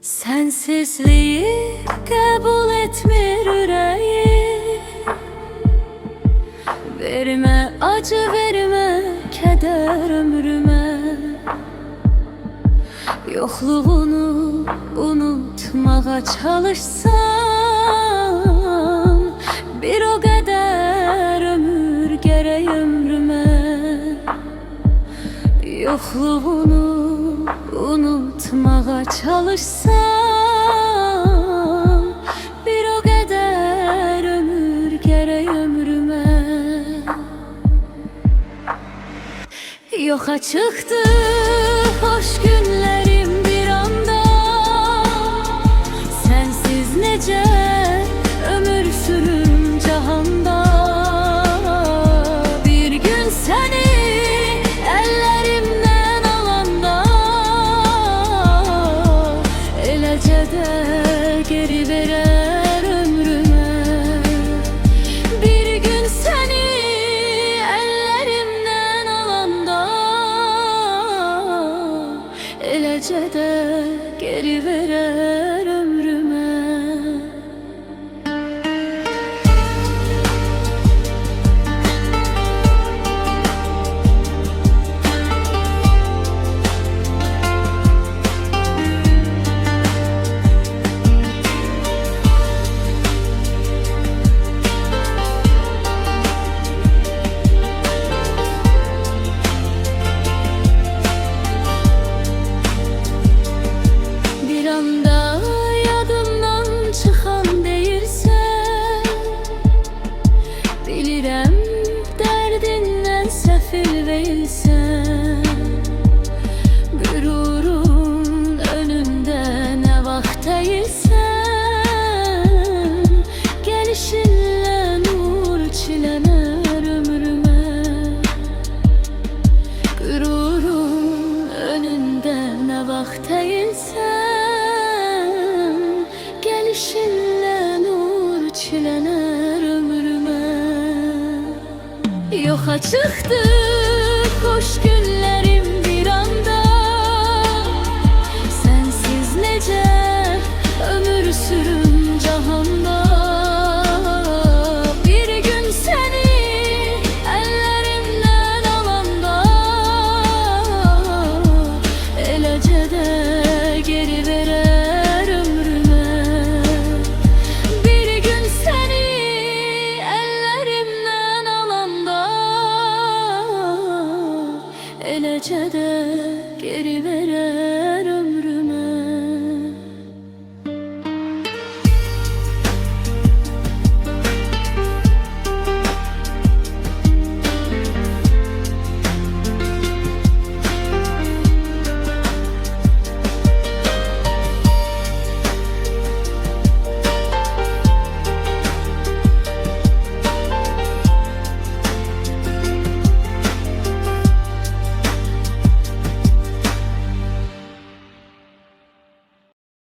Sensizliği kabul etmir yüreği. Verme acı, verme keder ömrüme. Yokluğunu unutmağa çalışsam, bir o kadar ömür gerek ömrüme. Yokluğunu unutmağa çalışsam, bir o kadar ömür gerek ömrüme. Yoxa çıktı hoş günlerim bir anda. Sensiz nece ömür sürüm cahanda. Bir gün seni ellerimden alanda, eləcə də geri verer ömrüme. Bir gün seni ellerimden alanda, eləcə də geri verer ömrüme. Bir anda yadımdan çıxan deyirsən, bilirəm dərdindən səfil verilsən. Qürurun önündə nə vaxt əyilsən, gəlişinlə nur çilənər ömrümə. Qürurun önündə nə vaxt əyilsən, gelişinlə nur çilənər ömrümə. Yoxa çıxdı xoş günlərim bir anda. Sensiz necə ömür sürüm